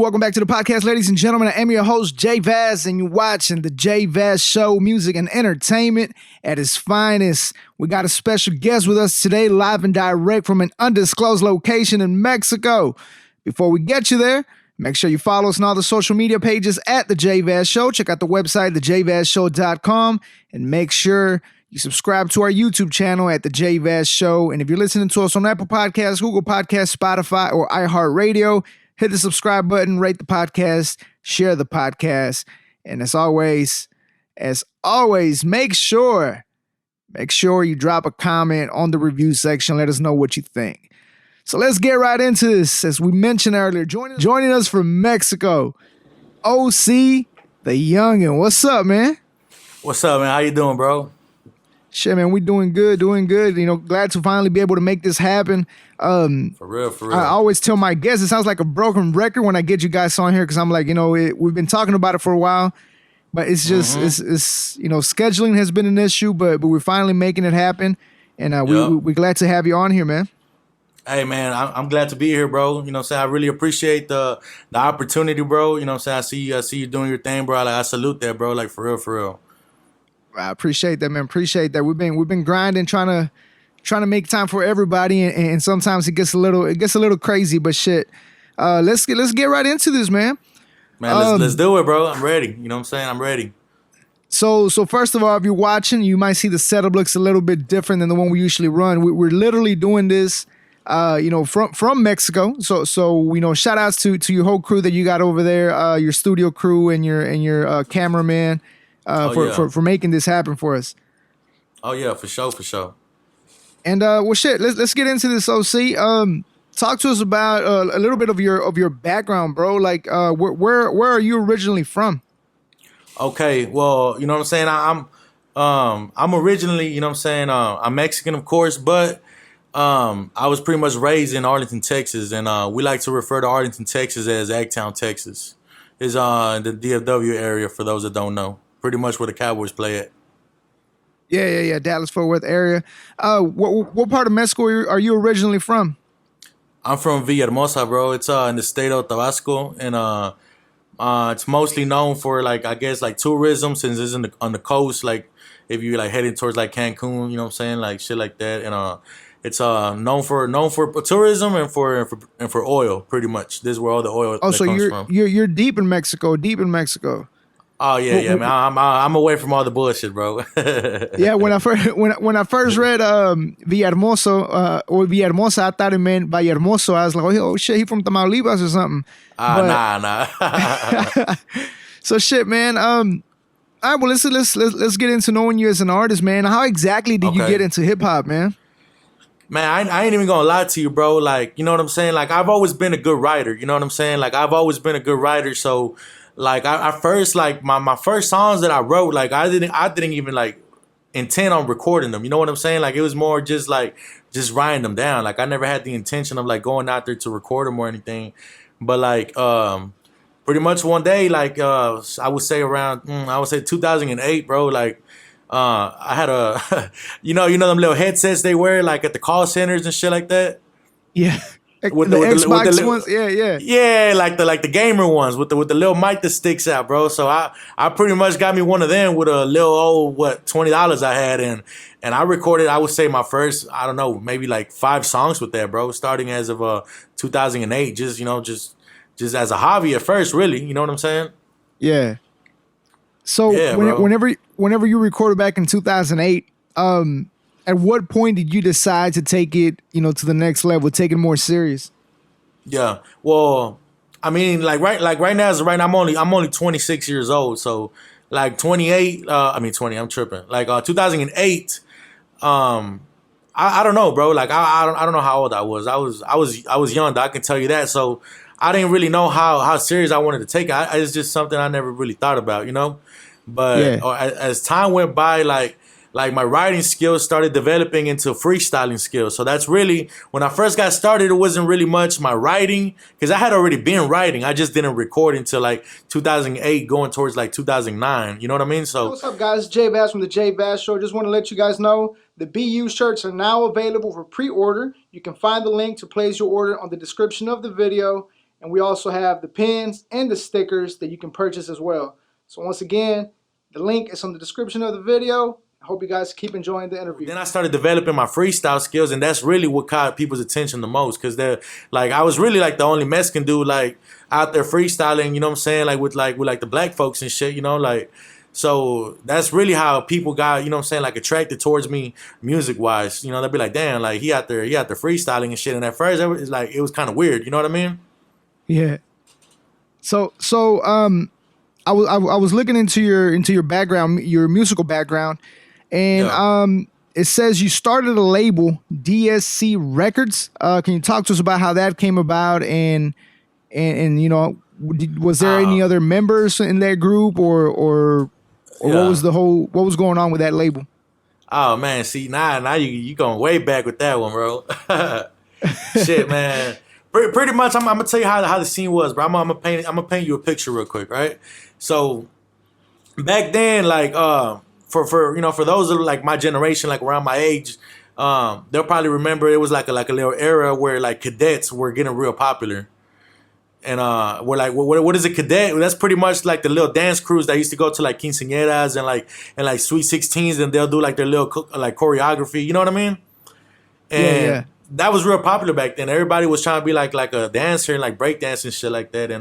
Welcome back to the podcast, ladies and gentlemen. I am your host, Jay Vaz, and you're watching the Jay Vaz Show, music and entertainment at its finest. We got a special guest with us today, live and direct from an undisclosed location in Mexico. Before we get you there, make sure you follow us on all the social media pages at the Jay Vaz Show. Check out the website, thejvazshow.com, and make sure you subscribe to our YouTube channel at the Jay Vaz Show. And if you're listening to us on Apple Podcasts, Google Podcasts, Spotify, or iHeartRadio, hit the subscribe button, rate the podcast, share the podcast. And as always, make sure you drop a comment on the review section. Let us know what you think. So let's get right into this. As we mentioned earlier, joining us from Mexico, OC Da Youngin. What's up, man? What's up, man? How you doing, bro? Shit, man, we doing good. You know, glad to finally be able to make this happen. For real. I always tell my guests, it sounds like a broken record when I get you guys on here, because I'm like, you know, we've been talking about it for a while, but it's just, it's you know, scheduling has been an issue, but we're finally making it happen, and we're glad to have you on here, man. Hey, man, I'm glad to be here, bro. You know what I'm saying? I really appreciate the opportunity, bro. You know what I'm saying? I see you doing your thing, bro. Like, I salute that, bro. Like, for real. I appreciate that, man. Appreciate that. We've been grinding, trying to make time for everybody, and sometimes it gets a little crazy. But shit, let's get right into this, man. Man, let's do it, bro. I'm ready. You know what I'm saying? I'm ready. So first of all, if you're watching, you might see the setup looks a little bit different than the one we usually run. We're literally doing this, you know, from Mexico. So you know, shout outs to your whole crew that you got over there, your studio crew and your cameraman. For making this happen for us. Oh yeah, for sure. And well, shit, let's get into this, OC. Talk to us about a little bit of your background, bro. Like, where are you originally from? Okay, well, you know what I'm saying. I'm originally, you know what I'm saying. I'm Mexican, of course, but I was pretty much raised in Arlington, Texas, and we like to refer to Arlington, Texas as Agg Town, Texas. Is in the DFW area for those that don't know. Pretty much where the Cowboys play at. Yeah. Dallas-Fort Worth area. What part of Mexico are you originally from? I'm from Villahermosa, bro. It's in the state of Tabasco, and it's mostly known for, like, I guess, like, tourism, since it's on the coast. Like, if you're like heading towards like Cancun, you know what I'm saying, like shit like that, and it's known for tourism and for oil, pretty much. This is where all the oil comes from. You're deep in Mexico. Oh yeah, man. I'm away from all the bullshit, bro. Yeah, when I first read Villahermosa or Villahermosa, I thought it meant Villahermosa. I was like, oh shit, he from Tamaulipas or something. Nah. So shit, man. All right, well let's get into knowing you as an artist, man. How exactly did you get into hip hop, man? Man, I ain't even gonna lie to you, bro. Like, you know what I'm saying? Like, I've always been a good writer. You know what I'm saying? Like, I've always been a good writer. So, like, I first, like, my first songs that I wrote, like, I didn't even, like, intend on recording them. You know what I'm saying? Like, it was more just, like, just writing them down. Like, I never had the intention of, like, going out there to record them or anything. But, like, pretty much one day, like, I would say around, 2008, bro, like, I had a, you know them little headsets they wear, like, at the call centers and shit like that? Yeah. With the Xbox ones? Yeah. Yeah, like the gamer ones with the little mic that sticks out, bro. So I pretty much got me one of them with a little old, $20 I had, and I recorded, I would say, my first, I don't know, maybe like 5 songs with that, bro, starting as of 2008, just, you know, just as a hobby at first, really, you know what I'm saying? Yeah. So yeah, whenever you recorded back in 2008, at what point did you decide to take it, you know, to the next level, take it more serious? Yeah. Well, I mean, right now, I'm only 26 years old. So like 28, I'm tripping. Like 2008, I don't know, bro. Like I don't know how old I was. I was young, I can tell you that. So I didn't really know how serious I wanted to take it. It's just something I never really thought about, you know? But as time went by, like my writing skills started developing into freestyling skills. So that's really, when I first got started, it wasn't really much my writing, because I had already been writing. I just didn't record until like 2008, going towards like 2009. You know what I mean? So what's up, guys? Jay Vaz from the Jay Vaz Show. Just want to let you guys know the BU shirts are now available for pre-order. You can find the link to place your order on the description of the video. And we also have the pins and the stickers that you can purchase as well. So once again, the link is on the description of the video. I hope you guys keep enjoying the interview. Then I started developing my freestyle skills, and that's really what caught people's attention the most. Cause they're like, I was really like the only Mexican dude like out there freestyling. You know what I'm saying? Like with the black folks and shit. You know, like so that's really how people got, you know what I'm saying, like attracted towards me music wise. You know, they'd be like, damn, like he out there freestyling and shit. And at first, it was kind of weird. You know what I mean? Yeah. So I was looking into your background, your musical background, and it says you started a label, DSC Records. Can you talk to us about how that came about, and you know, was there any other members in that group, or what was going on with that label? Oh man, see now you going way back with that one, bro. Shit, man. Pretty much, I'm gonna tell you how the scene was, bro. I'm gonna paint you a picture real quick, right? So back then, like for you know, for those of like my generation, like around my age, they'll probably remember it was like a little era where like cadets were getting real popular. And we're like, what is a cadet? That's pretty much like the little dance crews that used to go to like quinceañeras and like sweet 16s, and they'll do like their little like choreography. You know what I mean? And yeah. That was real popular back then. Everybody was trying to be like a dancer and like break dance and shit like that.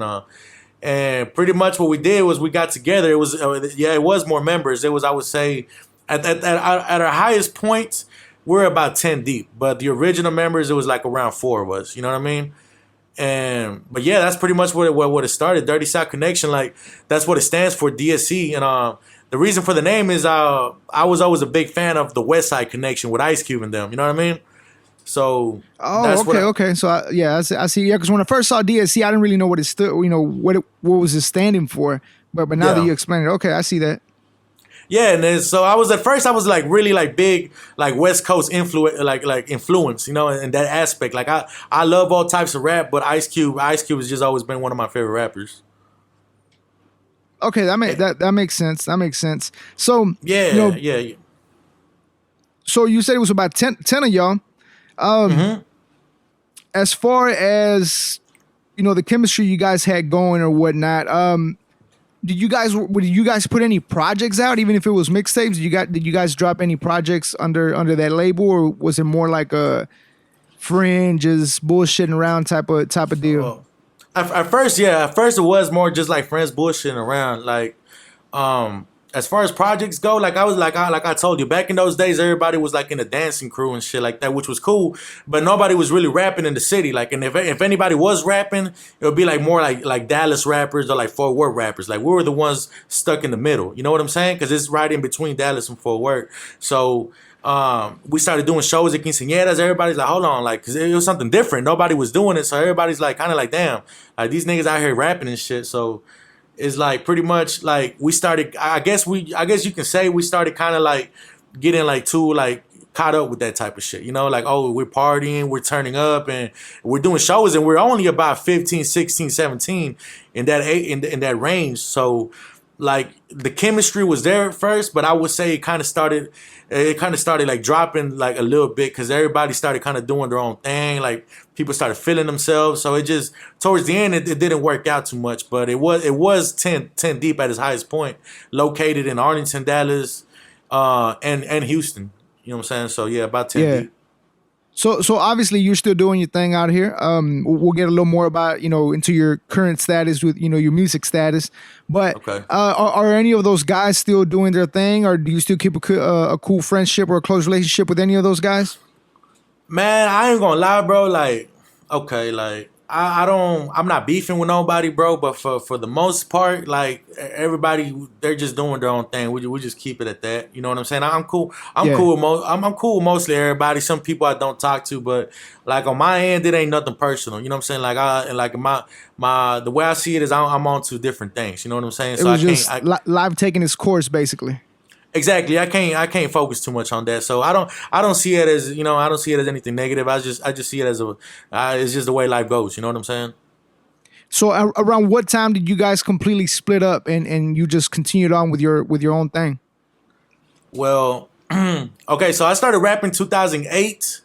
And pretty much what we did was we got together. It was it was more members. It was, I would say, at our highest point, we're about 10 deep. But the original members, it was like around 4 of us. You know what I mean? But yeah, that's pretty much what it started. Dirty South Connection, like that's what it stands for, DSC. And the reason for the name is I was always a big fan of the West Side Connection with Ice Cube and them. You know what I mean? So okay. So I see. Yeah, because when I first saw DSC, I didn't really know what it stood. You know what was it standing for. But now that you explained it, okay, I see that. Yeah, and then, so I was like really like big like West Coast influence, you know, in that aspect. Like I love all types of rap, but Ice Cube has just always been one of my favorite rappers. Okay, that makes sense. That makes sense. So yeah. So you said it was about 10 of y'all. As far as you know, the chemistry you guys had going or whatnot, did you guys put any projects out, even if it was mixtapes? Did you guys drop any projects under that label, or was it more like a fringe, just bullshitting around type of deal? At first it was more just like friends bullshitting around. Like as far as projects go, like I told you, back in those days, everybody was like in a dancing crew and shit like that, which was cool. But nobody was really rapping in the city. Like, and if anybody was rapping, it would be like more like Dallas rappers or like Fort Worth rappers. Like we were the ones stuck in the middle. You know what I'm saying? Because it's right in between Dallas and Fort Worth. So we started doing shows at quinceañeras. Everybody's like, hold on, like, because it was something different. Nobody was doing it, so everybody's like, kind of like, damn, like these niggas out here rapping and shit. So it's like pretty much like we started. I guess you can say we started kind of like getting like too like caught up with that type of shit. You know, like, oh, we're partying, we're turning up, and we're doing shows, and we're only about 15, 16, 17 in that range. So like the chemistry was there at first, but I would say it kind of started like dropping like a little bit because everybody started kind of doing their own thing. Like people started feeling themselves. So it just towards the end it didn't work out too much, but it was 10 deep at its highest point, located in Arlington, Dallas, and Houston. You know what I'm saying? So yeah, about 10 deep. So obviously you're still doing your thing out here. We'll get a little more about, you know, into your current status with, you know, your music status. But okay. Are any of those guys still doing their thing, or do you still keep a cool friendship or a close relationship with any of those guys? Man, I ain't gonna lie, bro. Like, okay, like I'm not beefing with nobody, bro. But for the most part, like everybody, they're just doing their own thing. We just keep it at that. You know what I'm saying? I'm cool. I'm cool with mostly everybody. Some people I don't talk to, but like on my end, it ain't nothing personal. You know what I'm saying? Like my the way I see it is I'm on to different things. You know what I'm saying? So I can't live taking its course, basically. Exactly. I can't focus too much on that. So I don't see it as, you know, I don't see it as anything negative. I just see it as it's just the way life goes. You know what I'm saying? So around what time did you guys completely split up and you just continued on with your own thing? Well, okay. So I started rapping 2008.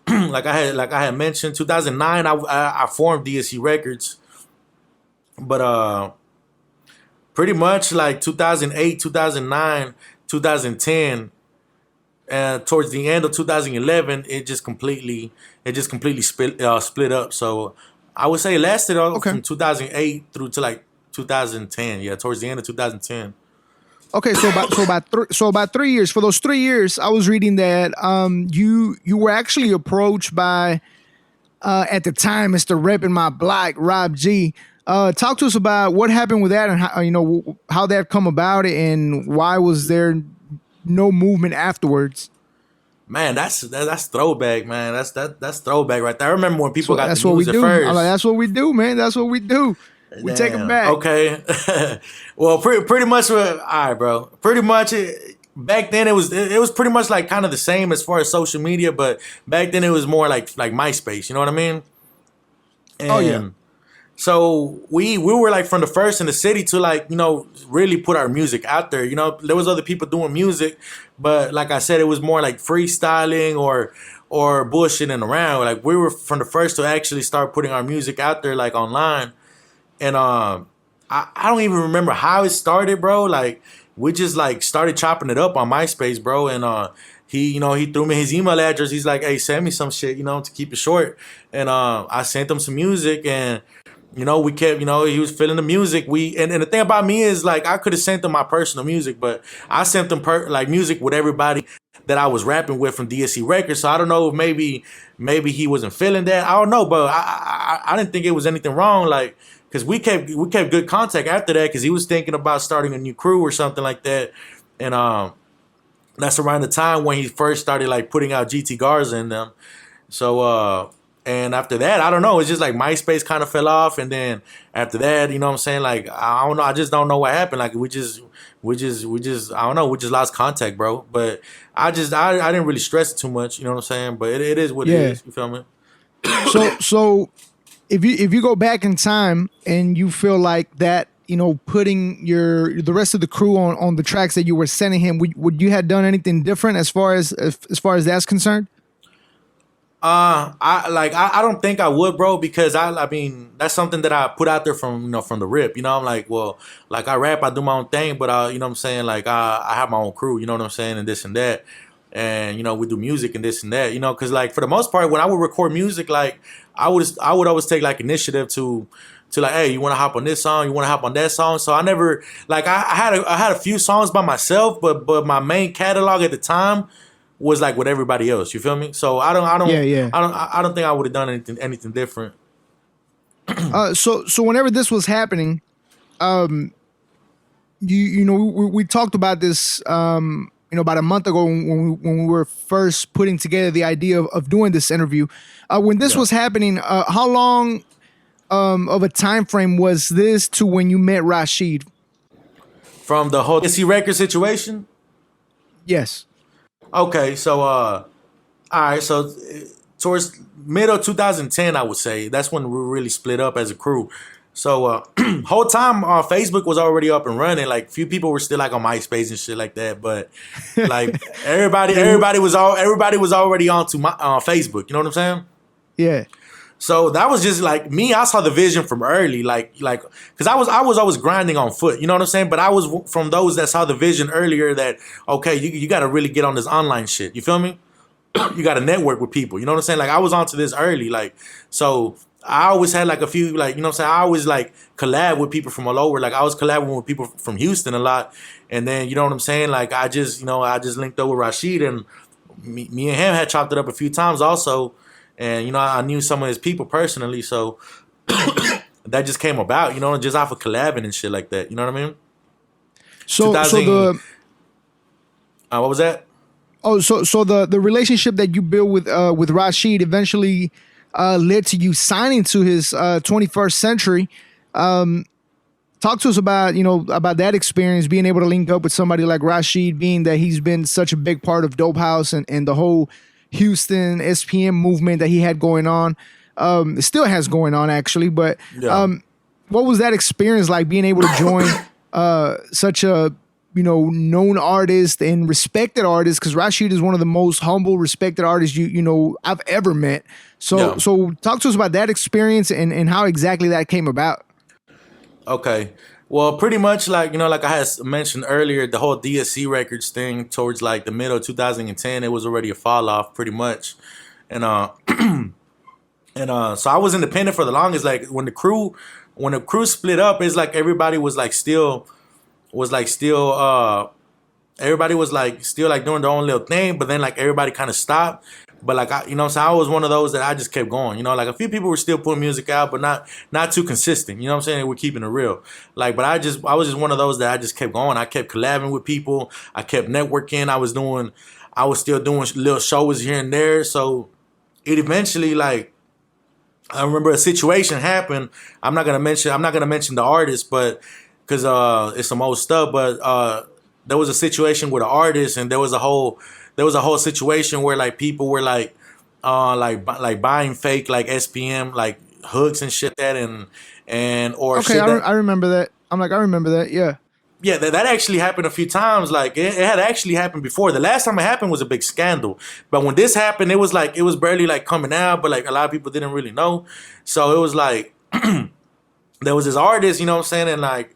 like I had mentioned, 2009 I formed DSC Records. But pretty much like 2008, 2009, 2010, and towards the end of 2011, it just completely split up. So I would say it lasted Okay. from 2008 through to like 2010. Yeah, towards the end of 2010. Okay, so about 3 years. For those 3 years, I was reading that you were actually approached by at the time Mr. Rep in My Block, Rob G. Talk to us about what happened with that and how how that come about and why was there no movement afterwards. Man, that's throwback, man. That's throwback right there. I remember when people So got that's the what we news at do. I'm like, first. that's what we do, man. That's what we do. We take them Damn. back. Okay. Well, pretty much. All right, bro. Pretty much. Back then, it was pretty much like kind of the same as far as social media, but back then it was more like MySpace. You know what I mean? Oh yeah. And so we were like from the first in the city to like really put our music out there. There was other people doing music, but like I said, it was more like freestyling or bullshitting around. Like we were from the first to actually start putting our music out there like online. And I don't even remember how it started, bro. Like we just like started chopping it up on MySpace, bro. And he threw me his email address. He's like, hey, send me some shit, to keep it short. And I sent him some music, and we kept, he was feeling the music. And the thing about me is like I could have sent him my personal music, but I sent him like music with everybody that I was rapping with from DSC Records. So I don't know if maybe he wasn't feeling that. I don't know, but I didn't think it was anything wrong. Like, because we kept good contact after that, because he was thinking about starting a new crew or something like that. And that's around the time when he first started like putting out GT Garza in them. So and after that, I don't know, it's just like MySpace kind of fell off, and then after that, you know what I'm saying? Like I don't know, I just don't know what happened. Like we just I don't know, we just lost contact, bro. But I didn't really stress it too much, you know what I'm saying? But it is what it is. You feel me? So if you go back in time and you feel like that, putting the rest of the crew on the tracks that you were sending him, would you have done anything different as far as that's concerned? I don't think I would, bro, because I mean that's something that I put out there from the rip. I'm like, well, like I rap, I do my own thing, but you know what I'm saying, like I have my own crew, you know what I'm saying, and this and that. And we do music and this and that, because like for the most part, when I would record music, like I would always take like initiative to like, hey, you want to hop on this song, you want to hop on that song. So I never like I had a few songs by myself, but my main catalog at the time was like with everybody else. You feel me? So I don't I don't think I would have done anything different. So whenever this was happening, we talked about this about a month ago when we were first putting together the idea of doing this interview. When this was happening, how long of a time frame was this to when you met Rasheed? From the whole DSC Records situation? Yes. Okay, so all right, so towards middle 2010, I would say that's when we really split up as a crew. So whole time Facebook was already up and running. Like few people were still like on MySpace and shit like that, but like everybody was already onto my Facebook. You know what I'm saying? Yeah. So that was just like me. I saw the vision from early, like because I was always grinding on foot. You know what I'm saying? But I was from those that saw the vision earlier that okay, you got to really get on this online shit. You feel me? You got to network with people. You know what I'm saying? Like I was onto this early, like so. I always had like a few, like, you know what I'm saying? I always like collab with people from all over. Like I was collabing with people from Houston a lot. And then, you know what I'm saying? Like I just linked up with Rasheed, and me and him had chopped it up a few times also. And, I knew some of his people personally. So that just came about, just off of collabing and shit like that. You know what I mean? So what was that? Oh, so the relationship that you built with Rasheed eventually led to you signing to his 21st Century. Talk to us about about that experience, being able to link up with somebody like Rasheed, being that he's been such a big part of Dope House and the whole Houston SPM movement that he had going on. It still has going on actually, but what was that experience like, being able to join such a known artist and respected artist? Because Rasheed is one of the most humble, respected artists I've ever met. So talk to us about that experience and how exactly that came about. Okay. Well, pretty much like, like I had mentioned earlier, the whole DSC Records thing towards like the middle of 2010, it was already a fall off pretty much. And so I was independent for the longest. Like when the crew split up, it's like everybody was still everybody was like still like doing their own little thing, but then like everybody kind of stopped. But like so I was one of those that I just kept going. Like a few people were still putting music out, but not too consistent. You know what I'm saying? We're keeping it real. Like, but I was just one of those that I just kept going. I kept collabing with people. I kept networking. I was still doing little shows here and there. So it eventually like I remember a situation happened. I'm not gonna mention the artist, but because it's some old stuff. But there was a situation with an artist, and there was a whole situation where like people were like buying fake like SPM like hooks and shit that and or Okay, shit I remember that. I remember that. Yeah. yeah, that actually happened a few times. Like it had actually happened before. The last time it happened was a big scandal. But when this happened, it was barely like coming out, but like a lot of people didn't really know. So it was like there was this artist, you know what I'm saying, and like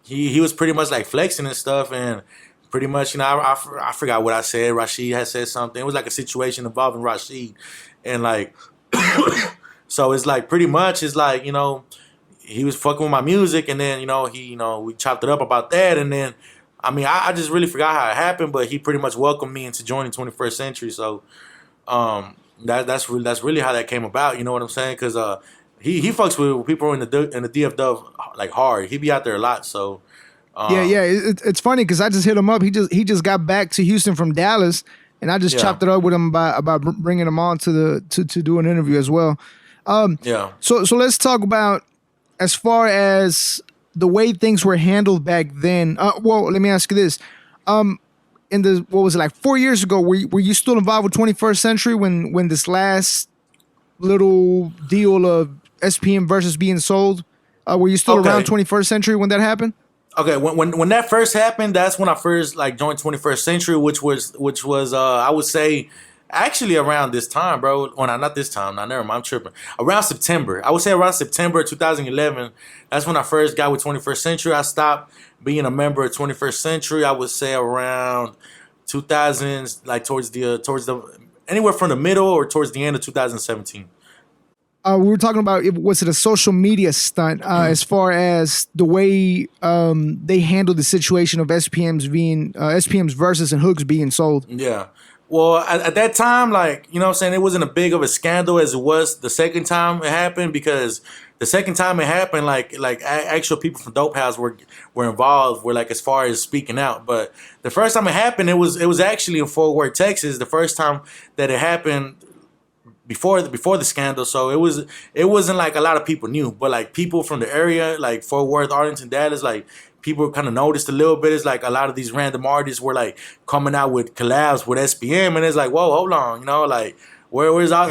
he was pretty much like flexing and stuff, and pretty much, I forgot what I said. Rasheed had said something. It was like a situation involving Rasheed, and like so it's like pretty much it's like he was fucking with my music, and then we chopped it up about that, and then I mean I just really forgot how it happened, but he pretty much welcomed me into joining 21st Century. So that's really how that came about. You know what I'm saying? Because he fucks with people in the DFW like hard. He be out there a lot. So Yeah. It's funny because I just hit him up. He just got back to Houston from Dallas, and I just yeah, chopped it up with him about bringing him on to do an interview as well. yeah. So let's talk about as far as the way things were handled back then. Well, let me ask you this. In the what was it like 4 years ago? Were you still involved with 21st Century when this last little deal of SPM versus being sold? Were you still around Okay. 21st Century when that happened? Okay, when that first happened, that's when I first like joined 21st Century, which was I would say actually around this time, bro. Well, not this time. Not never mind. I'm tripping. Around September, I would say around September 2011. That's when I first got with 21st Century. I stopped being a member of 21st Century. I would say around 2000s, like towards the anywhere from the middle or towards the end of 2017. We were talking about was it a social media stunt as far as the way they handled the situation of SPM's versus and hooks being sold. Yeah. Well, at that time, like, you know what I'm saying, it wasn't a big of a scandal as it was the second time it happened, because the second time it happened, actual people from Dope House were involved, were like as far as speaking out. But the first time it happened, it was actually in Fort Worth, Texas. The first time that it happened before the scandal, so it wasn't like a lot of people knew, but like people from the area, like Fort Worth, Arlington, Dallas, like people kind of noticed a little bit. It's like a lot of these random artists were like coming out with collabs with SPM, and it's like, whoa, hold on, like where's all?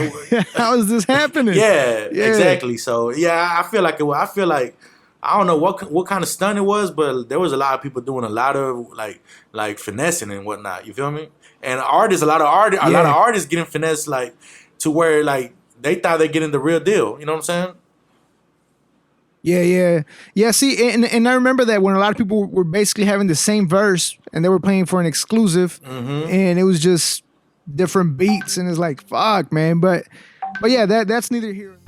How is this happening? Yeah, Yeah. exactly. So yeah, I feel like I don't know what kind of stunt it was, but there was a lot of people doing a lot of like finessing and whatnot. You feel me? And artists, a lot of artists getting finessed like to where like they thought they're getting the real deal. You know what I'm saying? Yeah. See, and I remember that when a lot of people were basically having the same verse and they were playing for an exclusive, and it was just different beats, and it's like fuck, man. But yeah, that's neither here.